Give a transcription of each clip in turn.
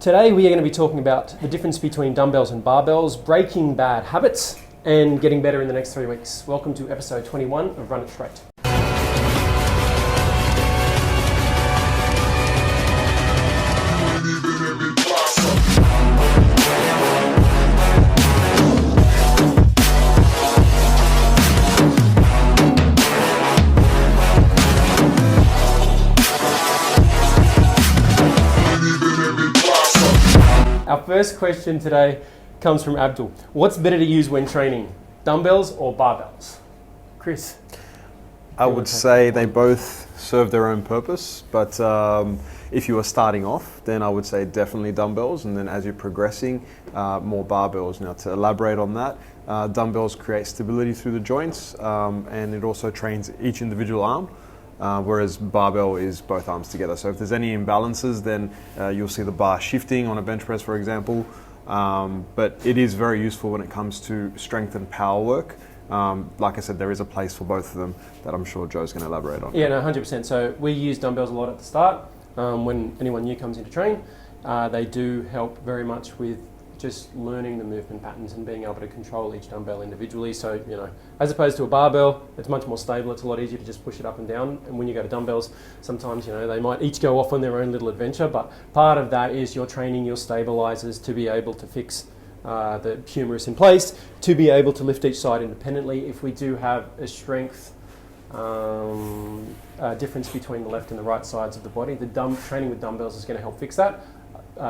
Today we are going to be talking about the difference between dumbbells and barbells, breaking bad habits, and getting better in the next 3 weeks. Welcome to episode 21 of Run It Straight. Our first question today comes from Abdul. What's better to use when training, dumbbells or barbells? Chris? I would say they both serve their own purpose, but if you are starting off, then I would say definitely dumbbells, and then as you're progressing, more barbells. Now, to elaborate on that, dumbbells create stability through the joints, and it also trains each individual arm. Whereas barbell is both arms together. So if there's any imbalances, then you'll see the bar shifting on a bench press, for example. But it is very useful when it comes to strength and power work. Like I said, there is a place for both of them that I'm sure Joe's going to elaborate on. Yeah, no, 100%. So we use dumbbells a lot at the start. When anyone new comes in to train, they do help very much with just learning the movement patterns and being able to control each dumbbell individually. So, as opposed to a barbell, it's much more stable. It's a lot easier to just push it up and down. And when you go to dumbbells, sometimes, they might each go off on their own little adventure, but part of that is you're training your stabilizers to be able to fix the humerus in place, to be able to lift each side independently. If we do have a strength difference between the left and the right sides of the body, the training with dumbbells is going to help fix that.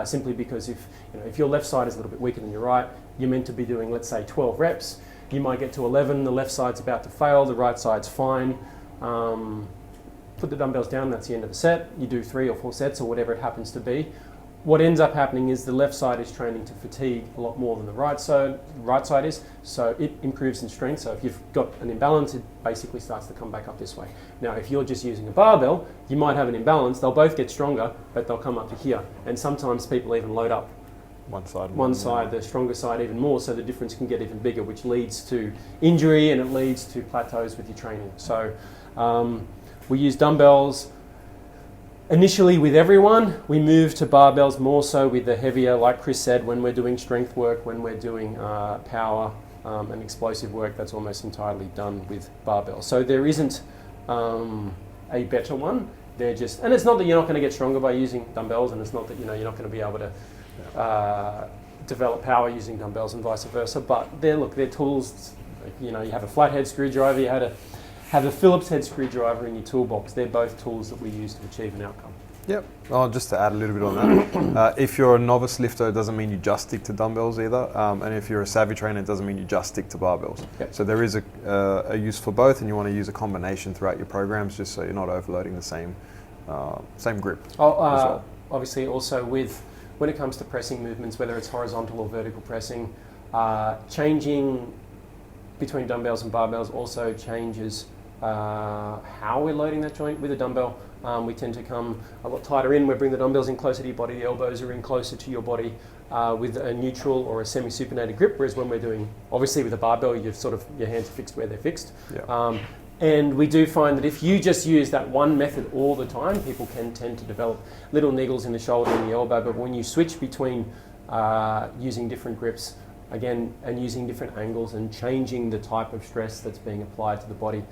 Simply because if your left side is a little bit weaker than your right, you're meant to be doing, let's say, 12 reps. You might get to 11, the left side's about to fail, the right side's fine. Put the dumbbells down, that's the end of the set. You do 3 or 4 sets or whatever it happens to be. What ends up happening is the left side is training to fatigue a lot more than the right side is, so it improves in strength. So if you've got an imbalance, it basically starts to come back up this way. Now, if you're just using a barbell, you might have an imbalance. They'll both get stronger, but they'll come up to here. And sometimes people even load up one side, the stronger side even more, so the difference can get even bigger, which leads to injury and it leads to plateaus with your training. So we use dumbbells initially with everyone. We move to barbells more so with the heavier, like Chris said, when we're doing strength work, when we're doing power and explosive work, that's almost entirely done with barbells. So there isn't a better one. They're just, and it's not that you're not going to get stronger by using dumbbells, and it's not that you're not going to be able to develop power using dumbbells and vice versa, but they're tools. You have a flathead screwdriver, you have a Phillips head screwdriver in your toolbox. They're both tools that we use to achieve an outcome. Yep. Well, just to add a little bit on that, if you're a novice lifter, it doesn't mean you just stick to dumbbells either. And if you're a savvy trainer, it doesn't mean you just stick to barbells. Yep. So there is a use for both, and you want to use a combination throughout your programs just so you're not overloading the same grip as well. Obviously, also when it comes to pressing movements, whether it's horizontal or vertical pressing, changing between dumbbells and barbells also changes how we're loading that joint. With a dumbbell, we tend to come a lot tighter in. We bring the dumbbells in closer to your body, the elbows are in closer to your body with a neutral or a semi-supinated grip, whereas when we're doing, obviously with a barbell, your hands are fixed where they're fixed. Yeah. And we do find that if you just use that one method all the time, people can tend to develop little niggles in the shoulder and the elbow, but when you switch between using different grips, again, and using different angles and changing the type of stress that's being applied to the body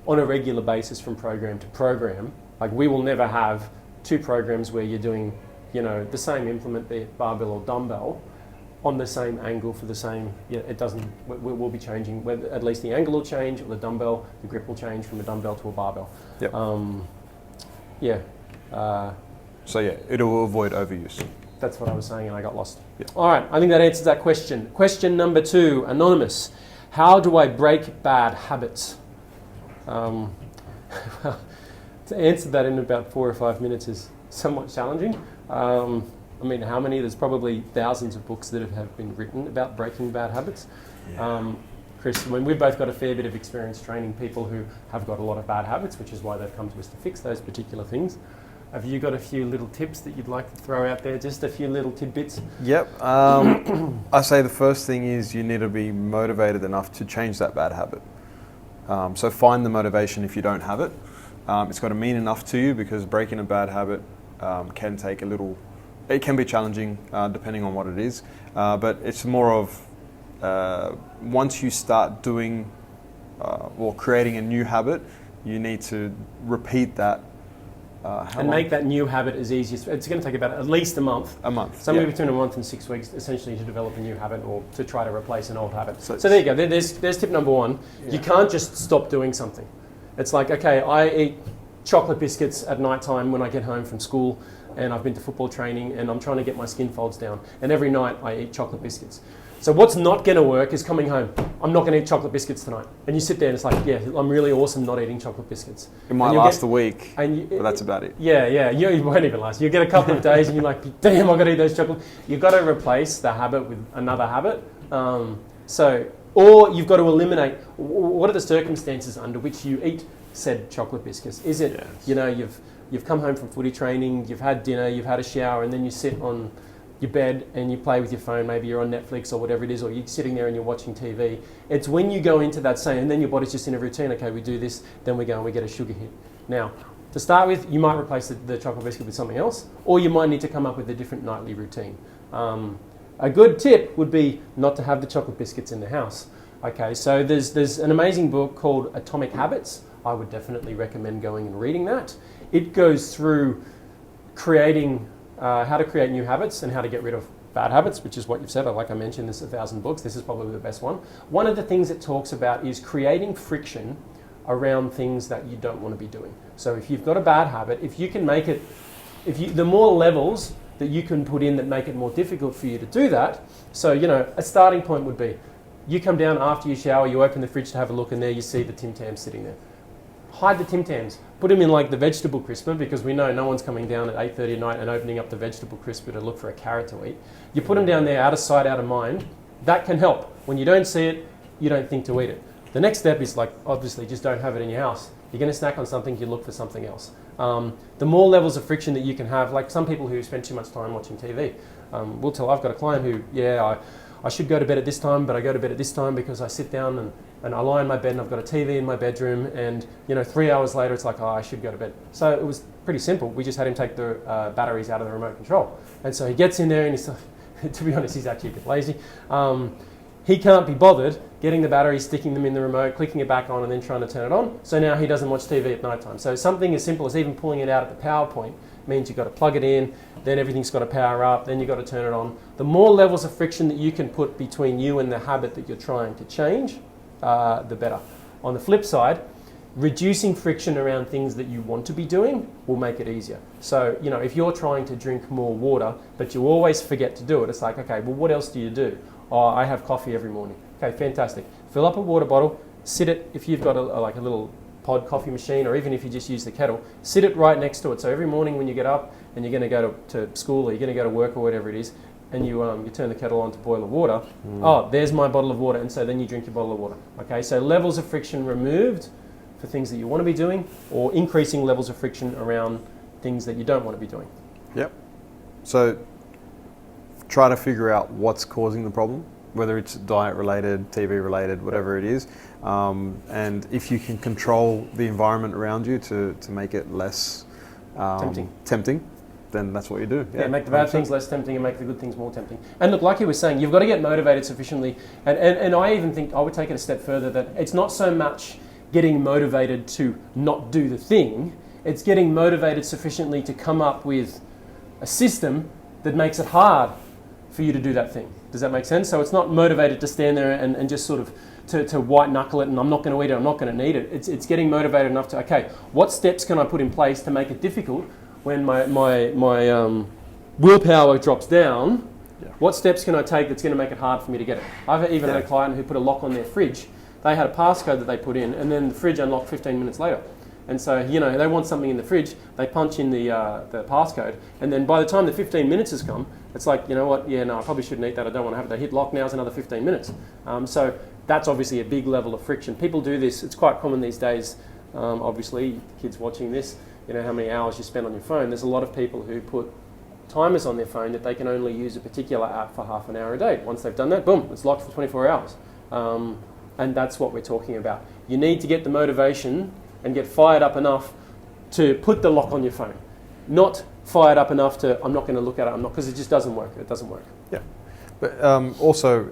on a regular basis from program to program, like we will never have 2 programs where you're doing, the same implement, be it barbell or dumbbell, on the same angle for the same, it doesn't, we'll be changing, at least the angle will change, or the dumbbell, the grip will change from a dumbbell to a barbell. Yep. So it'll avoid overuse. That's what I was saying and I got lost. Yep. All right, I think that answers that question. Question number 2, Anonymous. How do I break bad habits? Well, to answer that in about 4 or 5 minutes is somewhat challenging. How many? There's probably thousands of books that have been written about breaking bad habits. Yeah. Chris, we've both got a fair bit of experience training people who have got a lot of bad habits, which is why they've come to us to fix those particular things. Have you got a few little tips that you'd like to throw out there? Just a few little tidbits? Yep. I say the first thing is you need to be motivated enough to change that bad habit. So find the motivation if you don't have it. It's got to mean enough to you, because breaking a bad habit can take a little it can be challenging depending on what it is, but it's more of once you start doing or creating a new habit, you need to repeat that. And make that new habit as easy as it's going to take about at least a month. Somewhere between a month and 6 weeks, essentially, to develop a new habit or to try to replace an old habit. So there you go. There's tip number one. Yeah. You can't just stop doing something. It's like, okay, I eat chocolate biscuits at night time when I get home from school, and I've been to football training, and I'm trying to get my skin folds down. And every night I eat chocolate biscuits. So what's not going to work is coming home. I'm not going to eat chocolate biscuits tonight. And you sit there and it's like, yeah, I'm really awesome not eating chocolate biscuits. It might last a week, but that's about it. Yeah. You won't even last. You get a couple of days and you're like, damn, I've got to eat those chocolate. You've got to replace the habit with another habit. Or you've got to eliminate, what are the circumstances under which you eat said chocolate biscuits? Is it, you've come home from footy training, you've had dinner, you've had a shower, and then you sit on your bed and you play with your phone, maybe you're on Netflix or whatever it is, or you're sitting there and you're watching TV. It's when you go into that same, and then your body's just in a routine, okay, we do this, then we go and we get a sugar hit. Now, to start with, you might replace the chocolate biscuit with something else, or you might need to come up with a different nightly routine. A good tip would be not to have the chocolate biscuits in the house. Okay, so there's an amazing book called Atomic Habits. I would definitely recommend going and reading that. It goes through creating how to create new habits and how to get rid of bad habits, which is what you've said. Like I mentioned, there's 1,000 books. This is probably the best one. One of the things it talks about is creating friction around things that you don't want to be doing. So if you've got a bad habit, if you can make it, the more levels that you can put in that make it more difficult for you to do that. So, a starting point would be, you come down after you shower, you open the fridge to have a look, and there you see the Tim Tams sitting there. Hide the Tim Tams. Put them in like the vegetable crisper, because we know no one's coming down at 8:30 at night and opening up the vegetable crisper to look for a carrot to eat. You put them down there out of sight, out of mind. That can help. When you don't see it, you don't think to eat it. The next step is obviously just don't have it in your house. You're going to snack on something, you look for something else. The more levels of friction that you can have, like some people who spend too much time watching TV, we'll tell, I've got a client who, I should go to bed at this time, but I go to bed at this time because I sit down and I lie in my bed and I've got a TV in my bedroom, and 3 hours later it's like, I should go to bed. So it was pretty simple. We just had him take the batteries out of the remote control. And so he gets in there and he's, to be honest, he's actually a bit lazy. He can't be bothered getting the batteries, sticking them in the remote, clicking it back on, and then trying to turn it on. So now he doesn't watch TV at night time. So something as simple as even pulling it out at the power point means you've got to plug it in, then everything's got to power up, then you've got to turn it on. The more levels of friction that you can put between you and the habit that you're trying to change, the better. On the flip side, reducing friction around things that you want to be doing will make it easier. So, if you're trying to drink more water, but you always forget to do it, it's like, okay, well, what else do you do? Oh, I have coffee every morning. Okay, fantastic. Fill up a water bottle, sit it, if you've got a little pod coffee machine, or even if you just use the kettle, sit it right next to it. So every morning when you get up and you're going to go to school or you're going to go to work or whatever it is, and you turn the kettle on to boil the water, there's my bottle of water, and so then you drink your bottle of water. Okay, so levels of friction removed for things that you want to be doing, or increasing levels of friction around things that you don't want to be doing. Yep. So try to figure out what's causing the problem, whether it's diet related, TV related, whatever it is. And if you can control the environment around you to make it less tempting, then that's what you do. Yeah, make the bad things less tempting and make the good things more tempting. And look, like you were saying, you've got to get motivated sufficiently. And I even think I would take it a step further, that it's not so much getting motivated to not do the thing, it's getting motivated sufficiently to come up with a system that makes it hard for you to do that thing. Does that make sense? So it's not motivated to stand there and just sort of to white knuckle it and I'm not going to eat it, I'm not going to need it. It's getting motivated enough to, okay, what steps can I put in place to make it difficult when my willpower drops down? Yeah. What steps can I take that's going to make it hard for me to get it? I've even had a client who put a lock on their fridge. They had a passcode that they put in, and then the fridge unlocked 15 minutes later. And so, they want something in the fridge, they punch in the passcode, and then by the time the 15 minutes has come, it's like, you know what, I probably shouldn't eat that, I don't want to have it. They hit lock, now it's another 15 minutes. So that's obviously a big level of friction. People do this, it's quite common these days, obviously, kids watching this, how many hours you spend on your phone. There's a lot of people who put timers on their phone that they can only use a particular app for half an hour a day. Once they've done that, boom, it's locked for 24 hours. And that's what we're talking about. You need to get the motivation and get fired up enough to put the lock on your phone. Not fired up enough to, I'm not going to look at it, because it just doesn't work. It doesn't work. Yeah. But also,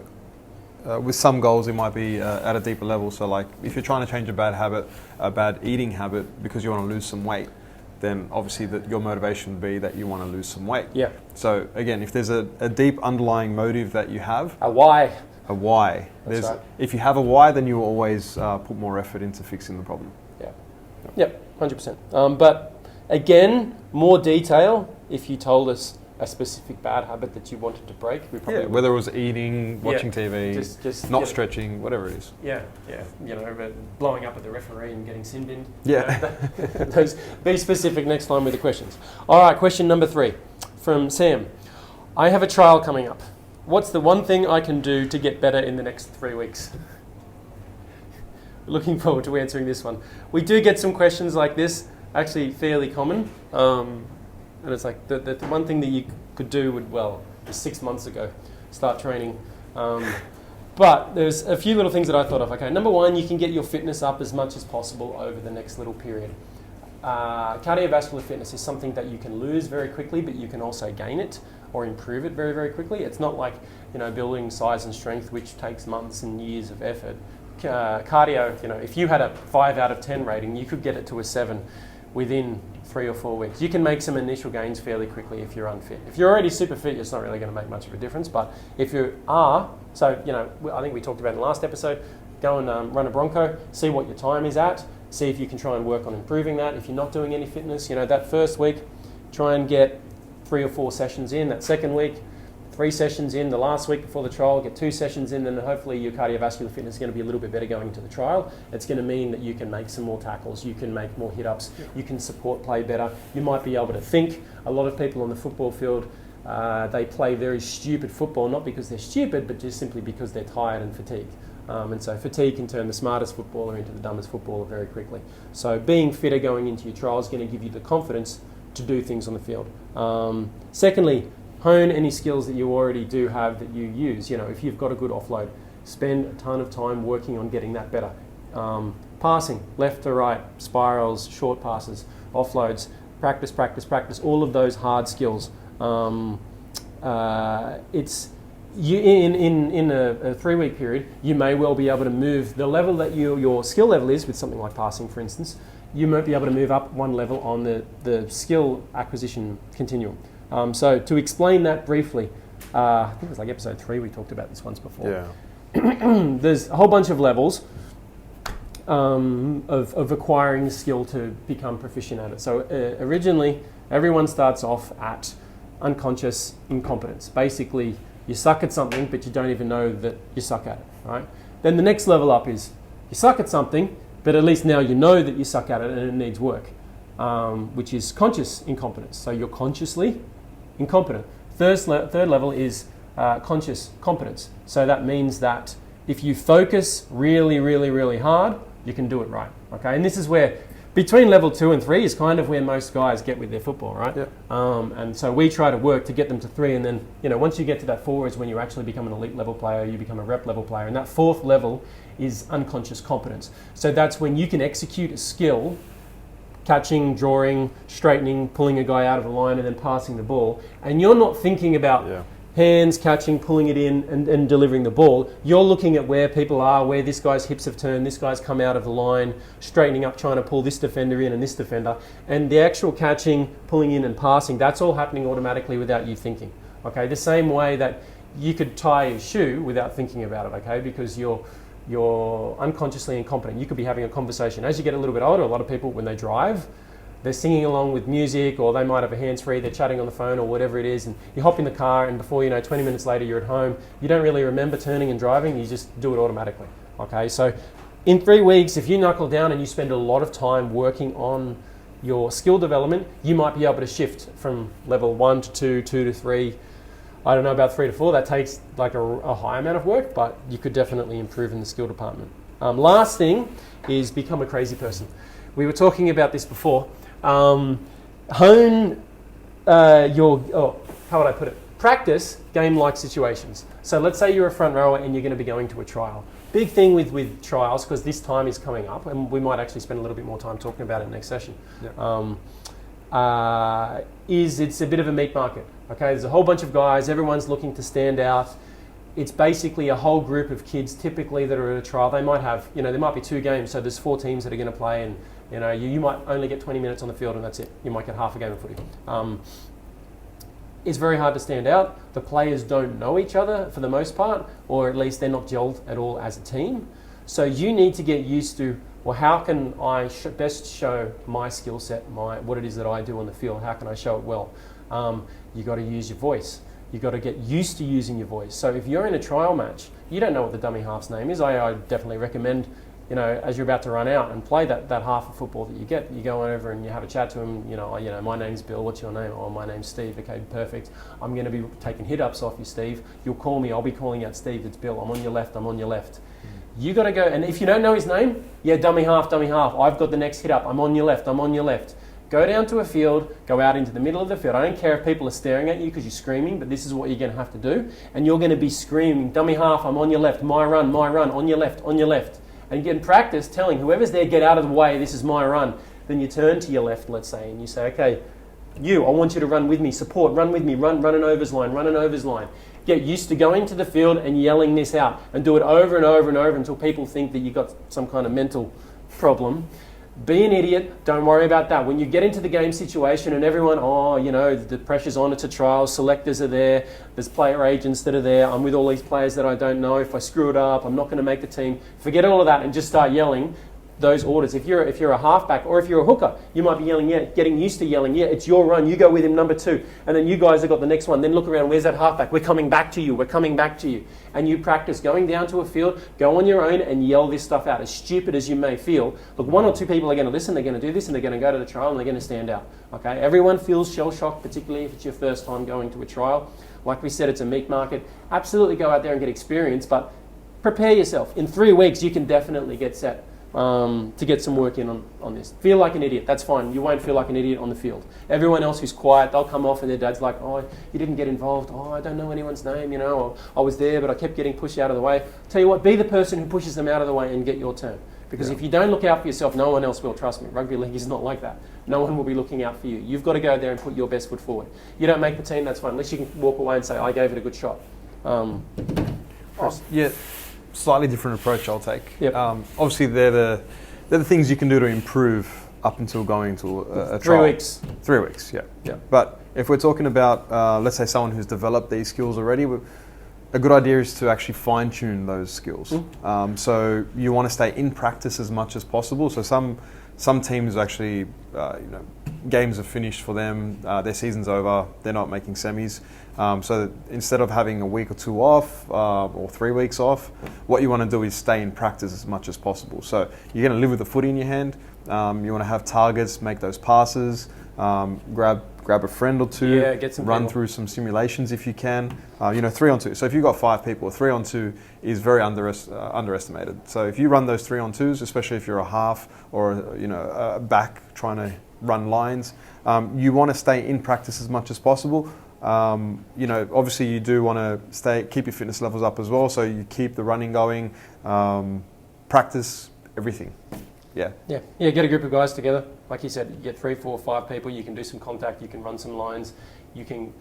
with some goals, it might be at a deeper level. So like if you're trying to change a bad habit, a bad eating habit because you want to lose some weight, then obviously your motivation would be that you want to lose some weight. Yeah. So again, if there's a deep underlying motive that you have. A why. A why. That's right. If you have a why, then you will always put more effort into fixing the problem. Yeah. Yep, 100%. But again, more detail if you told us a specific bad habit that you wanted to break. We probably would. Whether it was eating, watching TV, just not stretching, whatever it is. Yeah. Blowing up at the referee and getting sin binned. Yeah. Be specific next time with the questions. All right, question number 3 from Sam. I have a trial coming up. What's the one thing I can do to get better in the next 3 weeks? Looking forward to answering this one. We do get some questions like this, actually fairly common. And it's like the one thing that you could do was 6 months ago, start training. But there's a few little things that I thought of. Okay, number 1, you can get your fitness up as much as possible over the next little period. Cardiovascular fitness is something that you can lose very quickly, but you can also gain it or improve it very, very quickly. It's not like building size and strength, which takes months and years of effort. Cardio, if you had a 5 out of 10 rating, you could get it to a 7 within 3 or 4 weeks. You can make some initial gains fairly quickly if you're unfit. If you're already super fit, it's not really going to make much of a difference. But if you are, I think we talked about in the last episode, go and run a Bronco, see what your time is at, see if you can try and work on improving that. If you're not doing any fitness, that first week, try and get 3 or 4 sessions in. That second week, 3 sessions in. The last week before the trial, get 2 sessions in, then hopefully your cardiovascular fitness is going to be a little bit better going into the trial. It's going to mean that you can make some more tackles, you can make more hit-ups, you can support play better, you might be able to think. A lot of people on the football field, they play very stupid football, not because they're stupid, but just simply because they're tired and fatigued. And so fatigue can turn the smartest footballer into the dumbest footballer very quickly. So being fitter going into your trial is going to give you the confidence to do things on the field. Secondly, hone any skills that you already do have that you use. If you've got a good offload, spend a ton of time working on getting that better. Passing, left to right, spirals, short passes, offloads, practice, all of those hard skills. It's you in a 3-week period, you may well be able to move the level that your skill level is with something like passing, for instance. You might be able to move up one level on the skill acquisition continuum. So to explain that briefly, I think it was like episode 3, we talked about this once before. Yeah. There's a whole bunch of levels of acquiring skill to become proficient at it. So originally, everyone starts off at unconscious incompetence. Basically, you suck at something, but you don't even know that you suck at it, right? Then the next level up is you suck at something, but at least now you know that you suck at it and it needs work, which is conscious incompetence. So you're consciously incompetent. Third level is conscious competence. So that means that if you focus really, really, really hard, you can do it right. Okay, and this is where between level 2 and 3 is kind of where most guys get with their football, right? Yep. And so we try to work to get them to 3, and then once you get to that 4 is when you actually become an elite level player, you become a rep level player, and that 4th level is unconscious competence. So that's when you can execute a skill, catching, drawing, straightening, pulling a guy out of the line, and then passing the ball, and you're not thinking about hands, catching, pulling it in, and delivering the ball. You're looking at where people are, where this guy's hips have turned, this guy's come out of the line, straightening up, trying to pull this defender in and this defender. And the actual catching, pulling in and passing, that's all happening automatically without you thinking. Okay, the same way that you could tie a shoe without thinking about it, okay, because you're unconsciously incompetent. You could be having a conversation. As you get a little bit older, a lot of people, when they drive, they're singing along with music, or they might have a hands-free, they're chatting on the phone or whatever it is, and you hop in the car, and before 20 minutes later you're at home. You don't really remember turning and driving, you just do it automatically. Okay, so in 3 weeks, if you knuckle down and you spend a lot of time working on your skill development, you might be able to shift from level 1 to 2, 2 to 3. I don't know about 3 to 4, that takes like a high amount of work, but you could definitely improve in the skill department. Last thing is become a crazy person. We were talking about this before. Hone how would I put it? Practice game-like situations. So let's say you're a front rower and you're going to be going to a trial. Big thing with trials, because this time is coming up, and we might actually spend a little bit more time talking about it next session. is it's a bit of a meat market. Okay, there's a whole bunch of guys, everyone's looking to stand out. It's basically a whole group of kids typically that are at a trial. They might have, there might be 2 games, so there's 4 teams that are going to play, and you might only get 20 minutes on the field and that's it. You might get half a game of footy. It's very hard to stand out. The players don't know each other for the most part, or at least they're not gelled at all as a team. So you need to get used to, well, how can I best show my skill set, what it is that I do on the field? How can I show it well? You got to use your voice. You got to get used to using your voice. So if you're in a trial match, you don't know what the dummy half's name is. I definitely recommend, as you're about to run out and play that half of football that you get, you go over and you have a chat to him. My name's Bill. What's your name? Oh, my name's Steve. Okay, perfect. I'm going to be taking hit-ups off you, Steve. You'll call me. I'll be calling out Steve. It's Bill. I'm on your left. I'm on your left. You got to go, and if you don't know his name, dummy half. I've got the next hit up. I'm on your left. I'm on your left. Go down to a field, go out into the middle of the field. I don't care if people are staring at you because you're screaming, but this is what you're going to have to do. And you're going to be screaming, dummy half, I'm on your left, my run, on your left, on your left. And you get in practice telling whoever's there, get out of the way, this is my run. Then you turn to your left, let's say, and you say, okay, I want you to run with me, support, run with me, run an overs line. Get used to going to the field and yelling this out, and do it over and over and over until people think that you've got some kind of mental problem. Be an idiot, don't worry about that. When you get into the game situation and everyone, the pressure's on, it's a trial, selectors are there, there's player agents that are there, I'm with all these players that I don't know, if I screw it up, I'm not going to make the team. Forget all of that and just start yelling those orders. If you're a halfback or if you're a hooker, you might be yelling, getting used to yelling, it's your run, you go with him, number 2, and then you guys have got the next one. Then look around, where's that halfback? We're coming back to you. And you practice going down to a field, go on your own and yell this stuff out, as stupid as you may feel. Look, 1 or 2 people are going to listen, they're going to do this, and they're going to go to the trial and they're going to stand out. Okay, everyone feels shell-shocked, particularly if it's your first time going to a trial. Like we said, it's a meat market. Absolutely go out there and get experience, but prepare yourself. In 3 weeks, you can definitely get set. To get some work in on this. Feel like an idiot, that's fine. You won't feel like an idiot on the field. Everyone else who's quiet, they'll come off and their dad's like, oh, you didn't get involved. Oh, I don't know anyone's name, or I was there but I kept getting pushed out of the way. Tell you what, be the person who pushes them out of the way and get your turn. Because if you don't look out for yourself, no one else will, trust me. Rugby league is not like that. No one will be looking out for you. You've got to go there and put your best foot forward. You don't make the team, that's fine. Unless you can walk away and say, I gave it a good shot. Slightly different approach I'll take. Yep. Obviously, they're the things you can do to improve up until going to a 3 trial. 3 weeks. 3 weeks, yeah. But if we're talking about, let's say, someone who's developed these skills already, a good idea is to actually fine-tune those skills. So you want to stay in practice as much as possible. So some teams actually, games are finished for them, their season's over, they're not making semis. So instead of having a week or 2 off or 3 weeks off, what you want to do is stay in practice as much as possible. So you're going to live with the footy in your hand. You want to have targets, make those passes, grab a friend or 2, get some run people through some simulations if you can. 3 on 2. So if you've got 5 people, 3 on 2 is very underestimated. So if you run those 3 on 2s, especially if you're a half or a back trying to run lines, you want to stay in practice as much as possible. Obviously you do want to keep your fitness levels up as well, so you keep the running going, practice everything. Yeah, get a group of guys together. Like you said, you get 3, 4, 5 people, you can do some contact, you can run some lines, you can...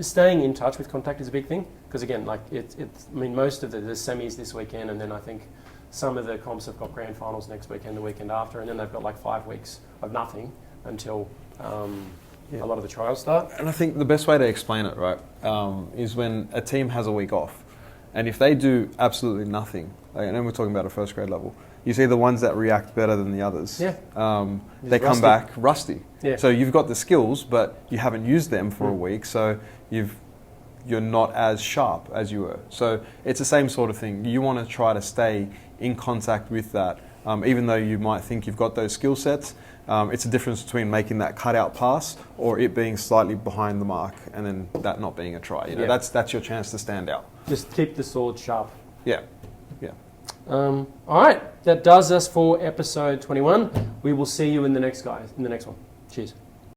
staying in touch with contact is a big thing, because again, most of the semis this weekend, and then I think some of the comps have got grand finals next weekend, the weekend after, and then they've got 5 weeks of nothing until... a lot of the trials start. And I think the best way to explain it, right, is when a team has a week off, and if they do absolutely nothing, and then we're talking about a first grade level, you see the ones that react better than the others. They come back rusty. So you've got the skills, but you haven't used them for a week, so you're not as sharp as you were. So it's the same sort of thing. You want to try to stay in contact with that, even though you might think you've got those skill sets. It's a difference between making that cutout pass or it being slightly behind the mark and then that not being a try. That's your chance to stand out. Just keep the sword sharp. Yeah. All right, that does us for episode 21. We will see you in the next one. Cheers.